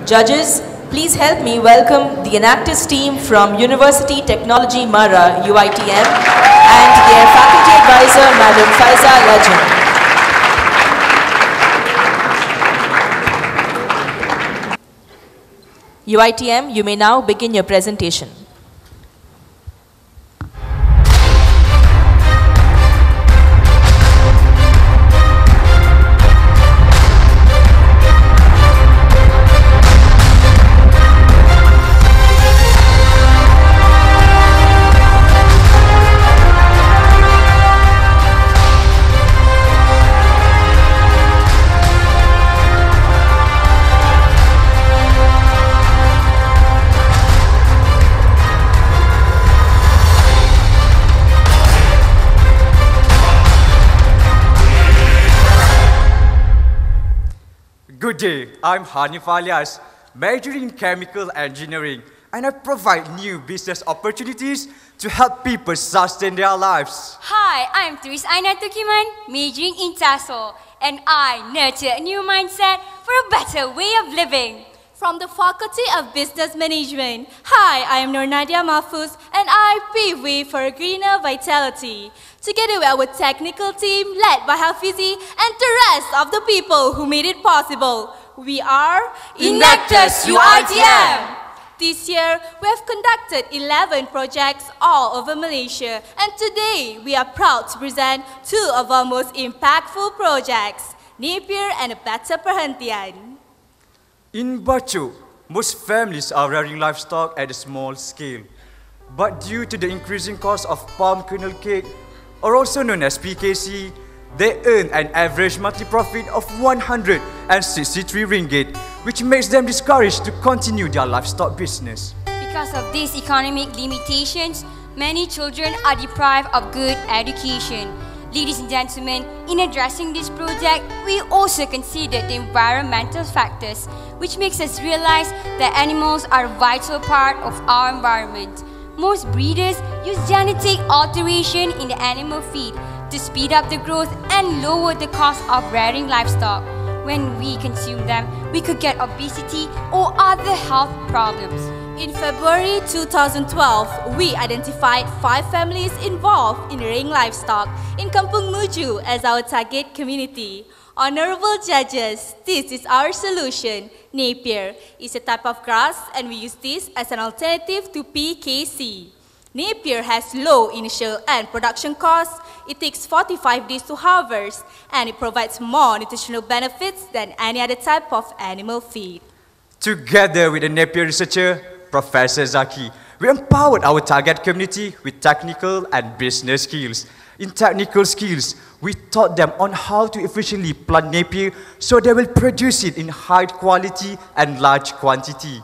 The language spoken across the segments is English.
Judges, please help me welcome the Enactus team from University Technology Mara, UITM, and their faculty advisor, Madam Faiza Lajan. UITM, you may now begin your presentation. Good day, I'm Hanif Alias, majoring in chemical engineering, and I provide new business opportunities to help people sustain their lives. Hi, I'm Tris Aina Tukiman, majoring in TESOL, and I nurture a new mindset for a better way of living. From the Faculty of Business Management, hi, I am Nur Nadia Mahfuz, and I pave way for a greener vitality. Together with our technical team, led by Hafizi, and the rest of the people who made it possible, we are Enactus UITM. This year, we have conducted 11 projects all over Malaysia, and today we are proud to present two of our most impactful projects, Napier and A Better Perhentian. In Bacho, most families are rearing livestock at a small scale. But due to the increasing cost of palm kernel cake, or also known as PKC, they earn an average monthly profit of 163 ringgit, which makes them discouraged to continue their livestock business. Because of these economic limitations, many children are deprived of good education. Ladies and gentlemen, in addressing this project, we also considered the environmental factors, which makes us realize that animals are a vital part of our environment. Most breeders use genetic alteration in the animal feed to speed up the growth and lower the cost of rearing livestock. When we consume them, we could get obesity or other health problems. In February 2012, we identified 5 families involved in rearing livestock in Kampung Muju as our target community. Honorable judges, this is our solution. Napier is a type of grass, and we use this as an alternative to PKC. Napier has low initial and production costs, it takes 45 days to harvest, and it provides more nutritional benefits than any other type of animal feed. Together with the Napier researcher, Professor Zaki, we empowered our target community with technical and business skills. In technical skills, we taught them on how to efficiently plant Napier so they will produce it in high quality and large quantity.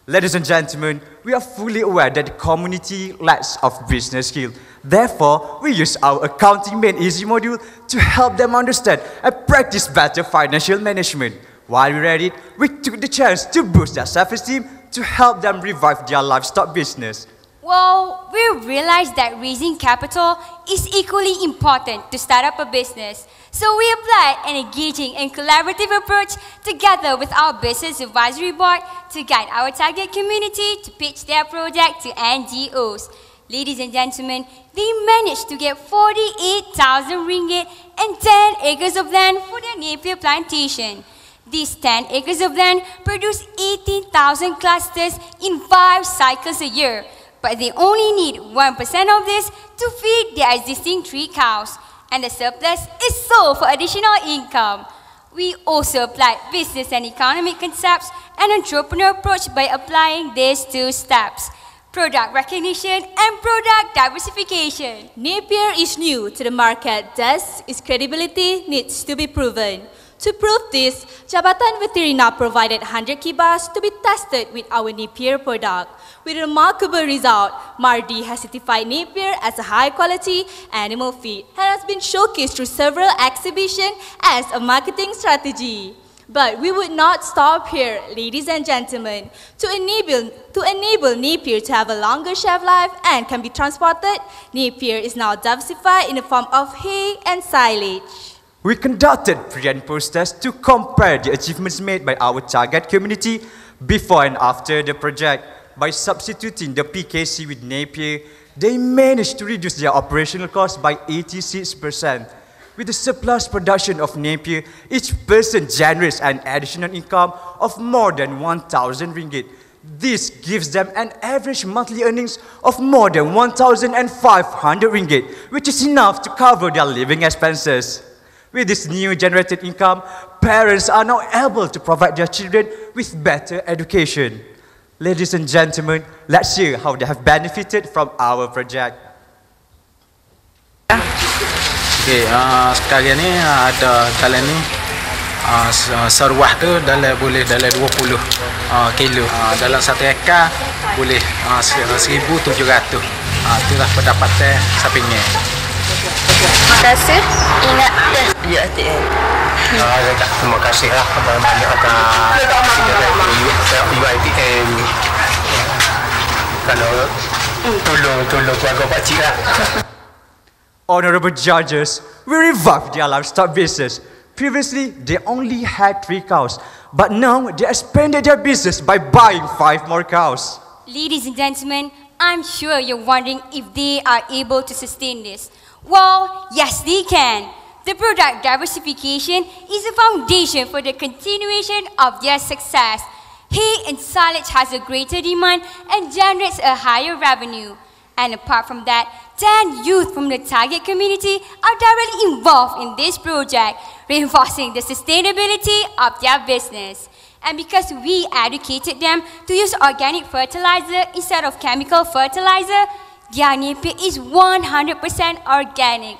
Ladies and gentlemen, we are fully aware that the community lacks of business skills. Therefore, we use our Accounting Made Easy module to help them understand and practice better financial management. While we read it, we took the chance to boost their self-esteem to help them revive their livestock business. Well, we realized that raising capital is equally important to start up a business. So we applied an engaging and collaborative approach together with our Business Advisory Board to guide our target community to pitch their project to NGOs. Ladies and gentlemen, they managed to get 48,000 ringgit and 10 acres of land for their Napier plantation. These 10 acres of land produce 18,000 clusters in 5 cycles a year, but they only need 1% of this to feed their existing 3 cows, and the surplus is sold for additional income. We also applied business and economic concepts and entrepreneur approach by applying these 2 steps: product recognition and product diversification. Napier is new to the market, thus its credibility needs to be proven. To prove this, Jabatan Veterina provided 100 kibas to be tested with our Napier product. With a remarkable result, Mardi has certified Napier as a high-quality animal feed and has been showcased through several exhibitions as a marketing strategy. But we would not stop here, ladies and gentlemen. To enable Napier to have a longer shelf life and can be transported, Napier is now diversified in the form of hay and silage. We conducted pre and post tests to compare the achievements made by our target community before and after the project. By substituting the PKC with Napier, they managed to reduce their operational costs by 86%. With the surplus production of Napier, each person generates an additional income of more than 1,000 ringgit. This gives them an average monthly earnings of more than 1,500 ringgit, which is enough to cover their living expenses. With this new generated income, parents are now able to provide their children with better education. Ladies and gentlemen, let's hear how they have benefited from our project. Okay, sekalian ni ada jalan ni seruah tu boleh dalam 20 kilo. Dalam 1 ekar boleh 1,700. Itulah pendapatan sapingnya. Terima kasih. Ingat UiTM. Terima kasihlah kepada banyak atas UiTM. Kalau tolong keluarga pakcik lah. Honorable judges, we revived their livestock business. Previously, they only had 3 cows, but now they expanded their business by buying 5 more cows. Ladies and gentlemen, I'm sure you're wondering if they are able to sustain this. Well, yes they can. The product diversification is a foundation for the continuation of their success. Hay and silage has a greater demand and generates a higher revenue. And apart from that, 10 youth from the target community are directly involved in this project, reinforcing the sustainability of their business. And because we educated them to use organic fertilizer instead of chemical fertilizer, their Napier is 100% organic.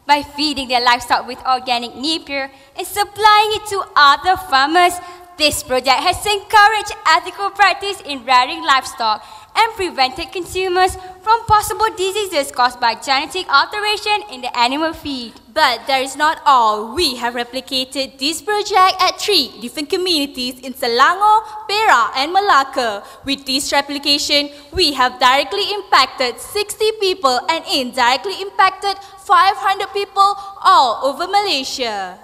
By feeding their livestock with organic Napier and supplying it to other farmers, this project has encouraged ethical practice in rearing livestock and prevented consumers from possible diseases caused by genetic alteration in the animal feed. But that is not all. We have replicated this project at 3 different communities in Selangor, Perak and Malacca. With this replication, we have directly impacted 60 people and indirectly impacted 500 people all over Malaysia.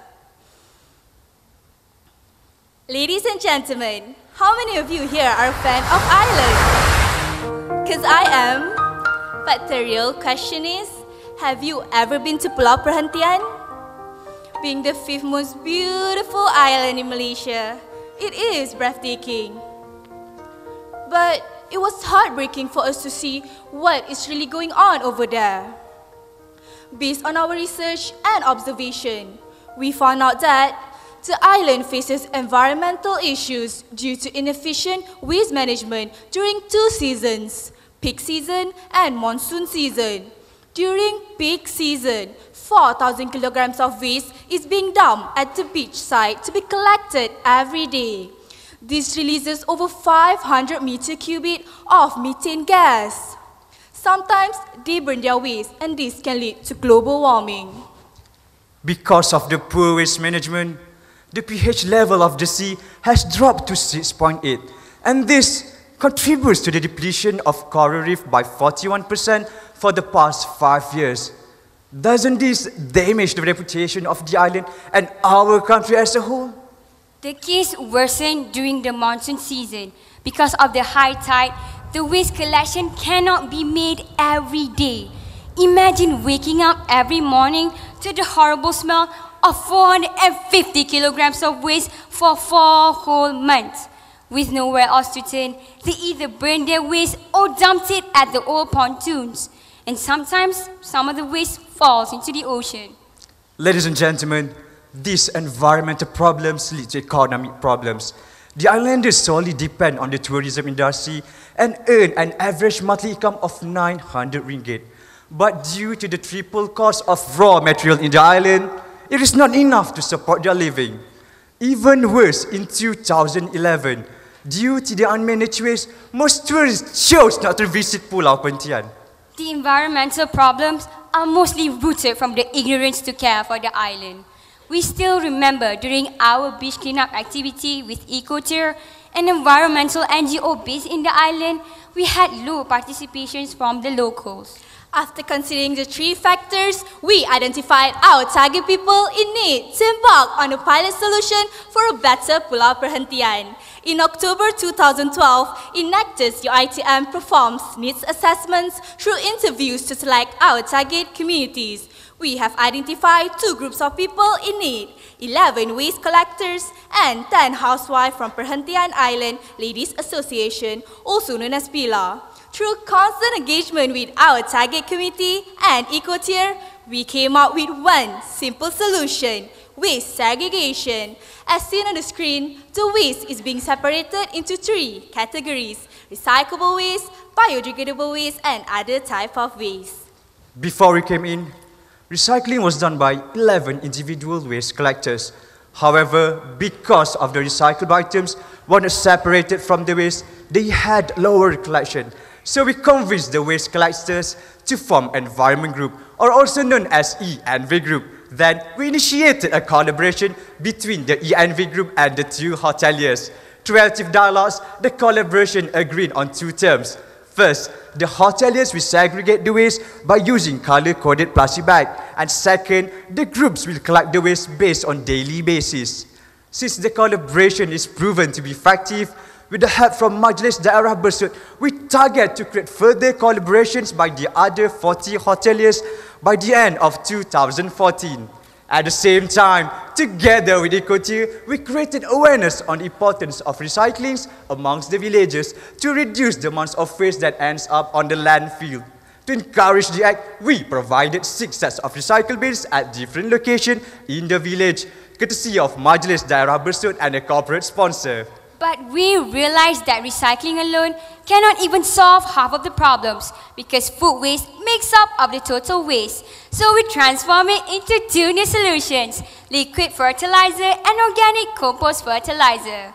Ladies and gentlemen, how many of you here are a fan of Ireland? Because I am. But the real question is, have you ever been to Pulau Perhentian? Being the 5th most beautiful island in Malaysia, it is breathtaking. But it was heartbreaking for us to see what is really going on over there. Based on our research and observation, we found out that the island faces environmental issues due to inefficient waste management during 2 seasons, peak season and monsoon season. During peak season, 4,000 kilograms of waste is being dumped at the beach site to be collected every day. This releases over 500 meter cubic of methane gas. Sometimes they burn their waste and this can lead to global warming. Because of the poor waste management, the pH level of the sea has dropped to 6.8, and this contributes to the depletion of coral reef by 41% for the past 5 years. Doesn't this damage the reputation of the island and our country as a whole? The case worsened during the monsoon season. Because of the high tide, the waste collection cannot be made every day. Imagine waking up every morning to the horrible smell of 450 kilograms of waste for 4 whole months. With nowhere else to turn, they either burn their waste or dumped it at the old pontoons. And sometimes, some of the waste falls into the ocean. Ladies and gentlemen, these environmental problems lead to economic problems. The islanders solely depend on the tourism industry and earn an average monthly income of 900 ringgit. But due to the triple cost of raw material in the island, it is not enough to support their living. Even worse, in 2011, due to the unmanaged waste, most tourists chose not to visit Pulau Perhentian. The environmental problems are mostly rooted from the ignorance to care for the island. We still remember during our beach cleanup activity with EcoTour, an environmental NGO based in the island, we had low participations from the locals. After considering the three factors, we identified our target people in need to embark on a pilot solution for a better Pulau Perhentian. In October 2012, Enactus UiTM performs needs assessments through interviews to select our target communities. We have identified 2 groups of people in need, 11 waste collectors and 10 housewives from Perhentian Island Ladies Association, also known as PILA. Through constant engagement with our target community and eco-tier, we came up with one simple solution: waste segregation. As seen on the screen, the waste is being separated into 3 categories: recyclable waste, biodegradable waste, and other type of waste. Before we came in, recycling was done by 11 individual waste collectors. However, because of the recycled items were not separated from the waste, they had lower collection. So we convinced the waste collectors to form Environment Group, or also known as ENV Group. Then we initiated a collaboration between the ENV Group and the 2 hoteliers. Through active dialogues, the collaboration agreed on 2 terms. First, the hoteliers will segregate the waste by using color-coded plastic bag. And second, the groups will collect the waste based on daily basis. Since the collaboration is proven to be effective, with the help from Majlis Daerah Bersut, we target to create further collaborations by the other 40 hoteliers by the end of 2014. At the same time, together with EcoTier, we created awareness on the importance of recycling amongst the villagers to reduce the amount of waste that ends up on the landfill. To encourage the act, we provided 6 sets of recycle bins at different locations in the village, courtesy of Majlis Daerah Bersut and a corporate sponsor. But we realized that recycling alone cannot even solve half of the problems because food waste makes up of the total waste. So we transform it into 2 new solutions: liquid fertilizer and organic compost fertilizer.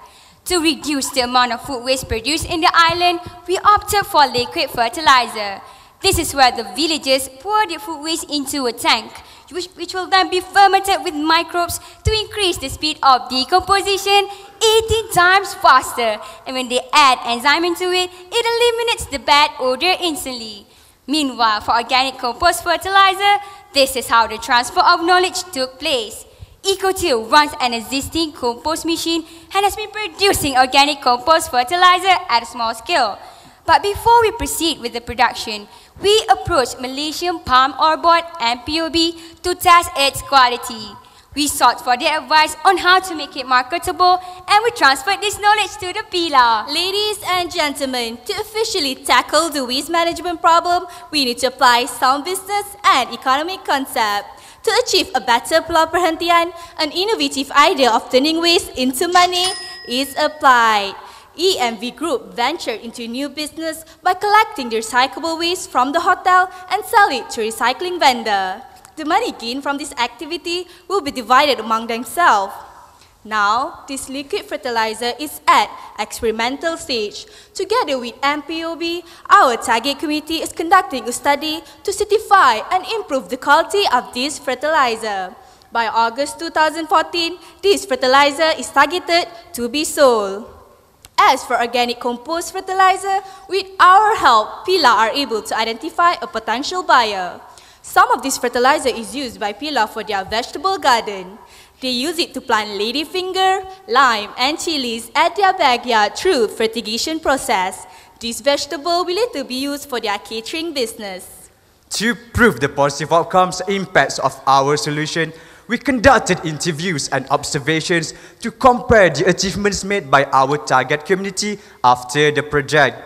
To reduce the amount of food waste produced in the island, we opted for liquid fertilizer. This is where the villagers pour their food waste into a tank, which will then be fermented with microbes to increase the speed of decomposition 18 times faster. And when they add enzyme into it, it eliminates the bad odor instantly. Meanwhile, for organic compost fertilizer, this is how the transfer of knowledge took place. EcoTier runs an existing compost machine and has been producing organic compost fertilizer at a small scale. But before we proceed with the production, we approached Malaysian Palm Oil Board MPOB to test its quality. We sought for their advice on how to make it marketable, and we transferred this knowledge to the PILA. Ladies and gentlemen, to officially tackle the waste management problem, we need to apply sound business and economic concept. To achieve a better Pulau Perhentian, an innovative idea of turning waste into money is applied. EMV Group ventured into new business by collecting the recyclable waste from the hotel and sell it to a recycling vendor. The money gained from this activity will be divided among themselves. Now, this liquid fertilizer is at experimental stage. Together with MPOB, our target committee is conducting a study to certify and improve the quality of this fertilizer. By August 2014, this fertilizer is targeted to be sold. As for organic compost fertilizer, with our help, PILA are able to identify a potential buyer. Some of this fertilizer is used by PILA for their vegetable garden. They use it to plant ladyfinger, lime, and chilies at their backyard through fertigation process. This vegetable will later be used for their catering business. To prove the positive outcomes and impacts of our solution, we conducted interviews and observations to compare the achievements made by our target community after the project.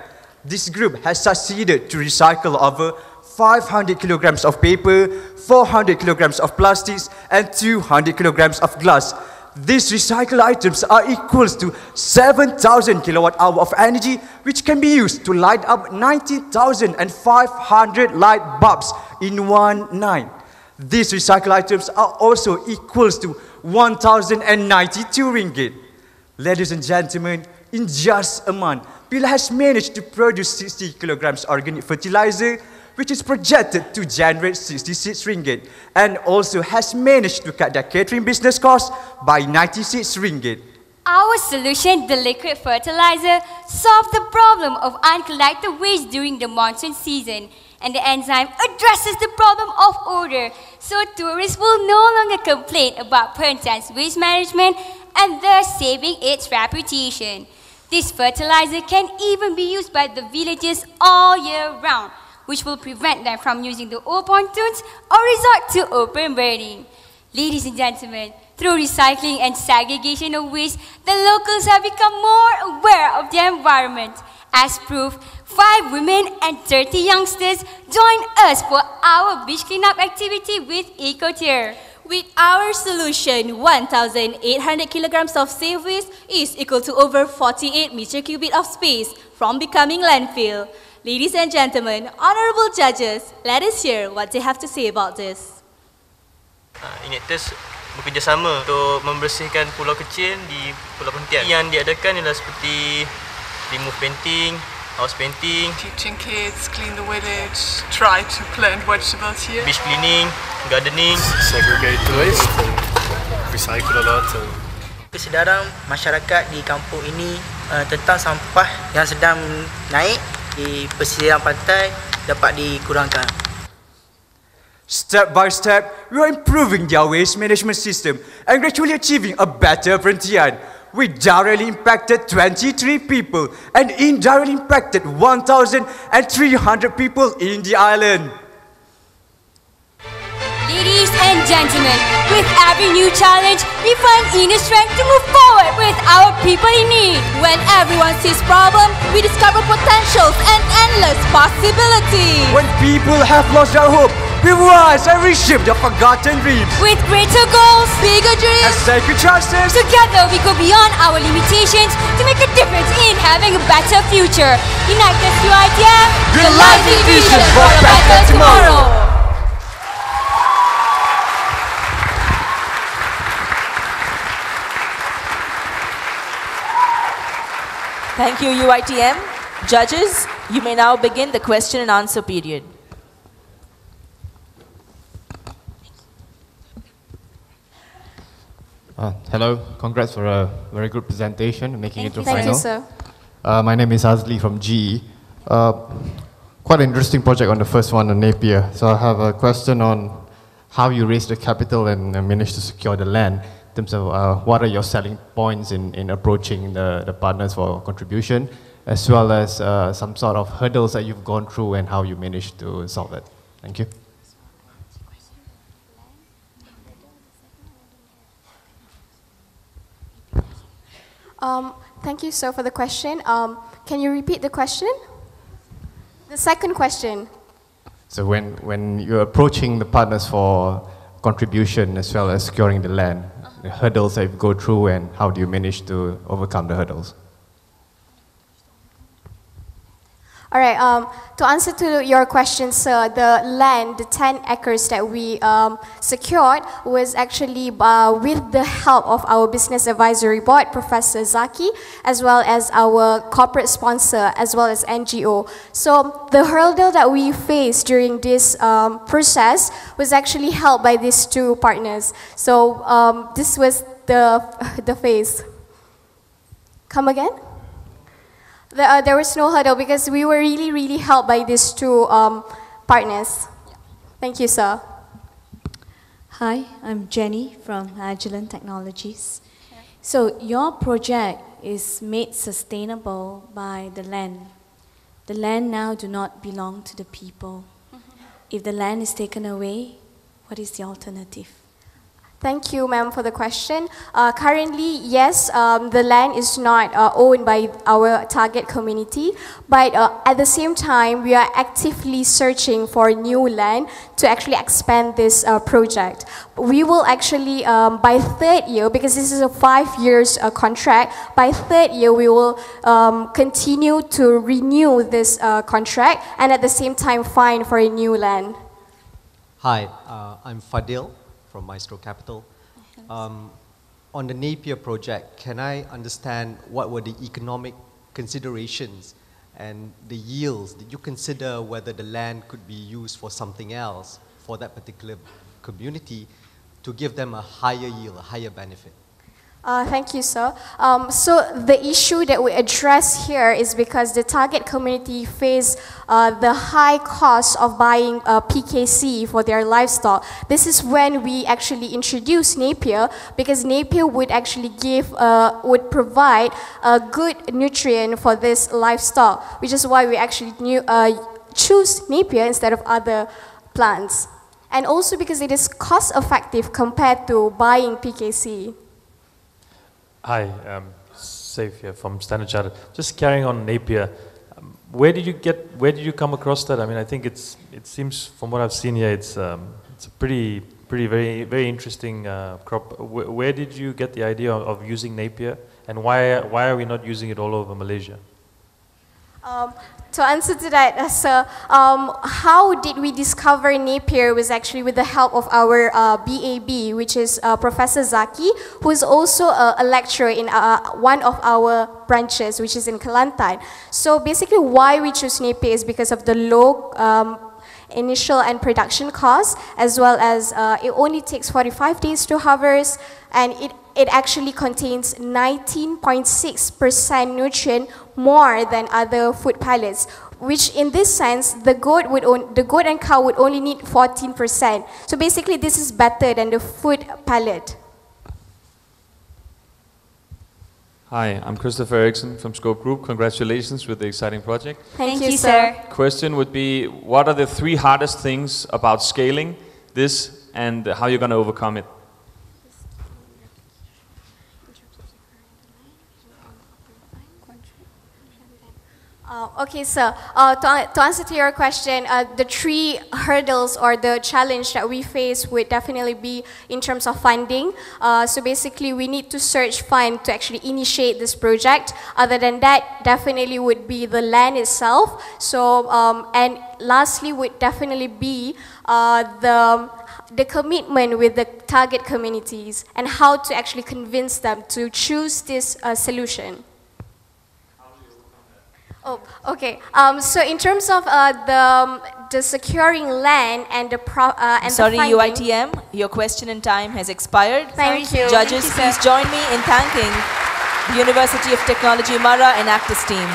This group has succeeded to recycle over 500 kilograms of paper, 400 kilograms of plastics, and 200 kilograms of glass. These recycled items are equal to 7,000 kilowatt hour of energy, which can be used to light up 19,500 light bulbs in one night. These recycled items are also equal to 1,092 ringgit. Ladies and gentlemen, in just a month, PILA has managed to produce 60 kilograms organic fertilizer, which is projected to generate 66 ringgit, and also has managed to cut their catering business cost by 96 ringgit. Our solution, the liquid fertilizer, solves the problem of uncollected waste during the monsoon season, and the enzyme addresses the problem of odor, so tourists will no longer complain about Perntan's waste management and thus saving its reputation. This fertilizer can even be used by the villagers all year round, which will prevent them from using the old pontoons or resort to open burning. Ladies and gentlemen, through recycling and segregation of waste, the locals have become more aware of the environment. As proof, 5 women and 30 youngsters joined us for our beach cleanup activity with EcoTier. With our solution, 1,800 kilograms of safe waste is equal to over 48 meter cubic of space from becoming landfill. Ladies and gentlemen, honorable judges, let us hear what they have to say about this. Inactus bekerjasama untuk membersihkan pulau kecil di Pulau Perhentian. Yang diadakan ialah seperti remove painting, house painting, teaching kids, clean the village, try to plant vegetables here, beach cleaning, gardening, segregate the waste and recycle a lot. Kesedaran masyarakat di kampung ini tentang sampah yang sedang naik di pesisir pantai dapat dikurangkan. Step by step, we are improving their waste management system and gradually achieving a better Perhentian. We directly impacted 23 people and indirectly impacted 1,300 people in the island. Ladies and gentlemen, with every new challenge, we find inner strength to move forward with our people in need. When everyone sees problem, we discover potentials and endless possibilities. When people have lost their hope, we rise and reshape their forgotten dreams. With greater goals, bigger dreams, and sacred chances, together we go beyond our limitations to make a difference in having a better future. United UiTM, realizing vision for a better tomorrow. Thank you, UiTM. Judges, you may now begin the question and answer period. Hello, congrats for a very good presentation, making it to final. Thank you, sir. My name is Azli from GE. Quite an interesting project on the first one, on Napier. So I have a question on how you raised the capital and managed to secure the land. In terms of what are your selling points in approaching the partners for contribution, as well as some sort of hurdles that you've gone through and how you managed to solve that. Thank you. Thank you, sir, for the question. Can you repeat the question? The second question. So when you're approaching the partners for contribution as well as securing the land, the hurdles that you go through and how do you manage to overcome the hurdles? All right, to answer to your question, sir, the land, the 10 acres that we secured was actually with the help of our Business Advisory Board, Professor Zaki, as well as our corporate sponsor, as well as NGO. So the hurdle that we faced during this process was actually helped by these 2 partners. So this was the phase. Come again? There was no hurdle because we were really helped by these 2 partners. Thank you, sir. Hi, I'm Jenny from Agilent Technologies. So your project is made sustainable by the land. The land now do not belong to the people. If the land is taken away, what is the alternative? Thank you, ma'am, for the question. Currently, yes, the land is not owned by our target community, but at the same time, we are actively searching for new land to actually expand this project. We will actually, by 3rd year, because this is a 5 years contract, by 3rd year, we will continue to renew this contract and at the same time find for a new land. Hi, I'm Fadil from Maestro Capital. On the Napier project, can I understand what were the economic considerations and the yields? Did you consider whether the land could be used for something else for that particular community to give them a higher yield, a higher benefit? Thank you, sir. So the issue that we address here is because the target community face the high cost of buying PKC for their livestock. This is when we actually introduce Napier, because Napier would actually would provide a good nutrient for this livestock, which is why we actually choose Napier instead of other plants. And also because it is cost effective compared to buying PKC. Hi, Saif here from Standard Chartered. Just carrying on Napier, where did you come across that? I mean, I think it seems from what I've seen here, it's a very interesting crop. Where did you get the idea of using Napier, and why are we not using it all over Malaysia? To answer to that, sir, how did we discover Napier was actually with the help of our BAB, which is Professor Zaki, who is also a lecturer in one of our branches, which is in Kelantan. So basically why we choose Napier is because of the low initial and production costs, as well as it only takes 45 days to harvest, and it actually contains 19.6% nutrient more than other food pellets, which in this sense, the goat and cow would only need 14%. So basically this is better than the food pellet. Hi, I'm Christopher Eriksson from Scope Group. Congratulations with the exciting project. Thank you, sir. Question would be, what are the 3 hardest things about scaling this and how you're going to overcome it? Okay, sir. To answer to your question, the 3 hurdles or the challenge that we face would definitely be in terms of funding. So basically, we need to search fund to actually initiate this project. Other than that, definitely would be the land itself. So, and lastly would definitely be the commitment with the target communities and how to actually convince them to choose this solution. Oh, okay. So in terms of the securing land and the Sorry, the funding, UITM, your question and time has expired. Thank you. Judges, Thank you, please sir. join me in thanking the University of Technology Mara and Actis team.